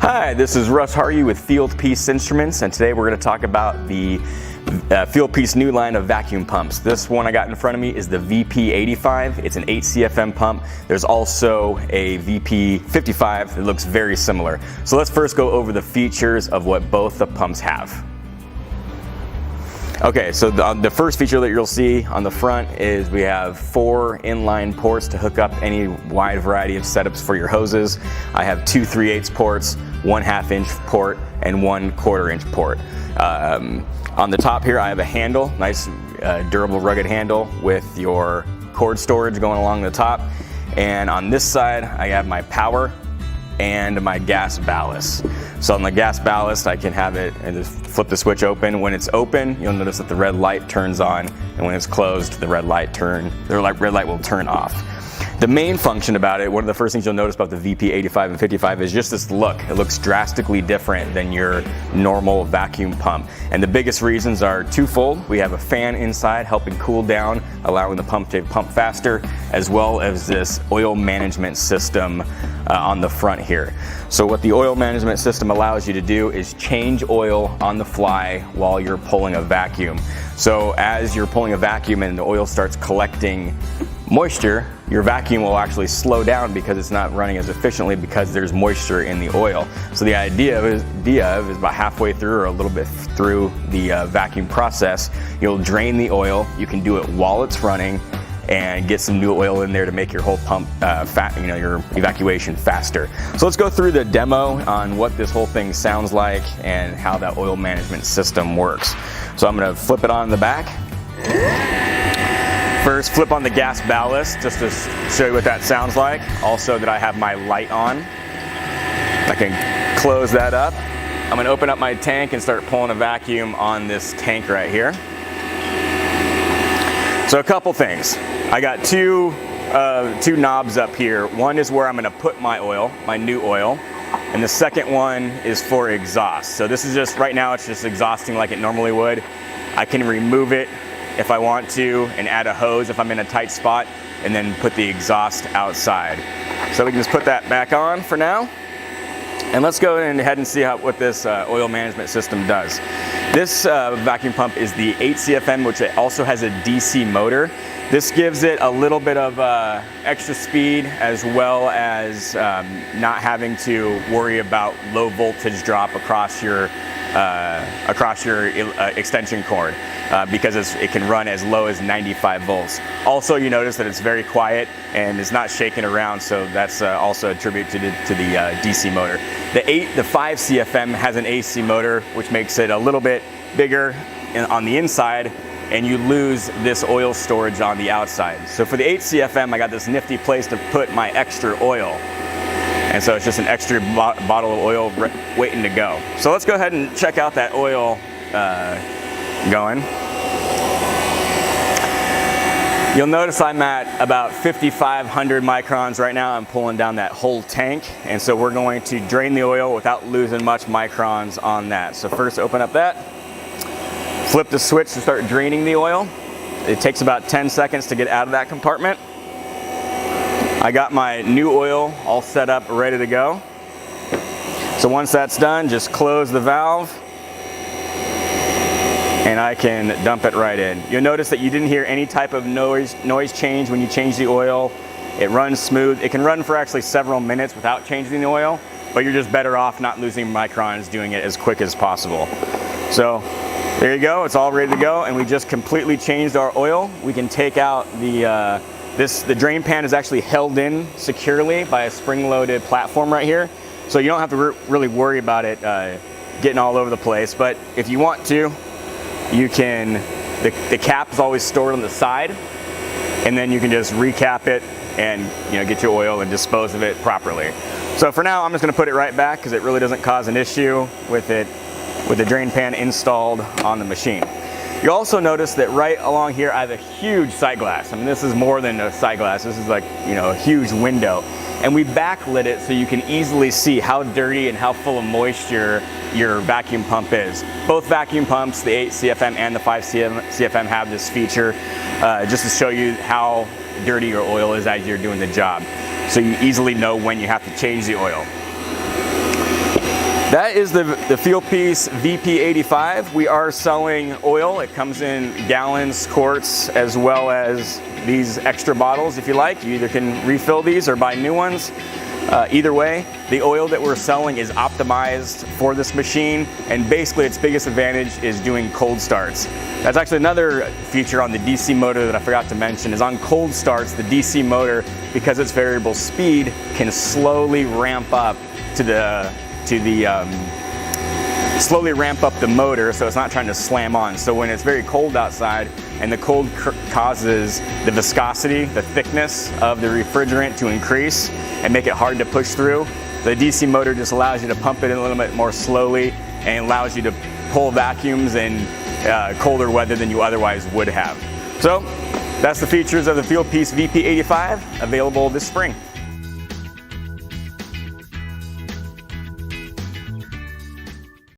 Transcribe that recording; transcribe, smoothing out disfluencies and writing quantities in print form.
Hi, this is Russ Hardy with Fieldpiece Instruments, and today we're going to talk about the Fieldpiece new line of vacuum pumps. This one I got in front of me is the VP85. It's an 8 CFM pump. There's also a VP55 that looks very similar. So let's first go over the features of what both the pumps have. Okay, so the first feature that you'll see on the front is we have 4 inline ports to hook up any wide variety of setups for your hoses. I have 2 3/8 ports, 1 1/2-inch port, and 1 1/4-inch port. On the top here I have a handle, nice durable rugged handle with your cord storage going along the top. And on this side I have my power and my gas ballast. So on the gas ballast I can have it and just flip the switch open. When it's open, you'll notice that the red light turns on, and when it's closed, the red light will turn off. The main function about it, one of the first things you'll notice about the VP85 and 55 is just this look. It looks drastically different than your normal vacuum pump. And the biggest reasons are twofold. We have a fan inside helping cool down, allowing the pump to pump faster, as well as this oil management system on the front here. So what the oil management system allows you to do is change oil on the fly while you're pulling a vacuum. So as you're pulling a vacuum and the oil starts collecting moisture, your vacuum will actually slow down because it's not running as efficiently because there's moisture in the oil. So the idea is about halfway through or a little bit through the vacuum process, you'll drain the oil. You can do it while it's running and get some new oil in there to make your whole pump your evacuation faster. So let's go through the demo on what this whole thing sounds like and how that oil management system works. So I'm going to flip it on the back. First, flip on the gas ballast just to show you what that sounds like. Also that I have my light on. I can close that up. I'm going to open up my tank and start pulling a vacuum on this tank right here. So a couple things. I got two knobs up here. One is where I'm going to put my oil, my new oil, and the second one is for exhaust. So this is just, right now it's just exhausting like it normally would. I can remove it if I want to and add a hose if I'm in a tight spot, and then put the exhaust outside. So we can just put that back on for now. And let's go ahead and see what this oil management system does. This vacuum pump is the 8 CFM, which it also has a DC motor. This gives it a little bit of extra speed, as well as not having to worry about low voltage drop across your extension cord, because it can run as low as 95 volts. Also, you notice that it's very quiet and is not shaking around, so that's also a tribute to the DC motor. The 5 CFM has an AC motor, which makes it a little bit bigger on the inside, and you lose this oil storage on the outside. So for the 8 CFM, I got this nifty place to put my extra oil. And so it's just an extra bottle of oil waiting to go. So let's go ahead and check out that oil going. You'll notice I'm at about 5,500 microns right now. I'm pulling down that whole tank. And so we're going to drain the oil without losing much microns on that. So first open up that, flip the switch to start draining the oil. It takes about 10 seconds to get out of that compartment. I got my new oil all set up, ready to go. So once that's done, just close the valve and I can dump it right in. You'll notice that you didn't hear any type of noise change when you change the oil. It runs smooth. It can run for actually several minutes without changing the oil, but you're just better off not losing microns doing it as quick as possible. So there you go, it's all ready to go, and we just completely changed our oil. We can take out the drain pan is actually held in securely by a spring-loaded platform right here. So you don't have to really worry about it getting all over the place. But if you want to, you can, the cap is always stored on the side, and then you can just recap it and get your oil and dispose of it properly. So for now, I'm just gonna put it right back because it really doesn't cause an issue with the drain pan installed on the machine. You'll also notice that right along here I have a huge sight glass. I mean, this is more than a sight glass. This is like, a huge window. And we backlit it so you can easily see how dirty and how full of moisture your vacuum pump is. Both vacuum pumps, the 8 CFM and the 5 CFM have this feature just to show you how dirty your oil is as you're doing the job. So you easily know when you have to change the oil. That is the Fieldpiece VP85. We are selling oil. It comes in gallons, quarts, as well as these extra bottles if you like. You either can refill these or buy new ones. Either way, the oil that we're selling is optimized for this machine, and basically its biggest advantage is doing cold starts. That's actually another feature on the DC motor that I forgot to mention, is on cold starts, the DC motor, because it's variable speed, can slowly ramp up slowly ramp up the motor, so it's not trying to slam on. So when it's very cold outside and the cold causes the viscosity, the thickness of the refrigerant to increase and make it hard to push through, the DC motor just allows you to pump it in a little bit more slowly and allows you to pull vacuums in colder weather than you otherwise would have. So that's the features of the Fieldpiece VP85, available this spring.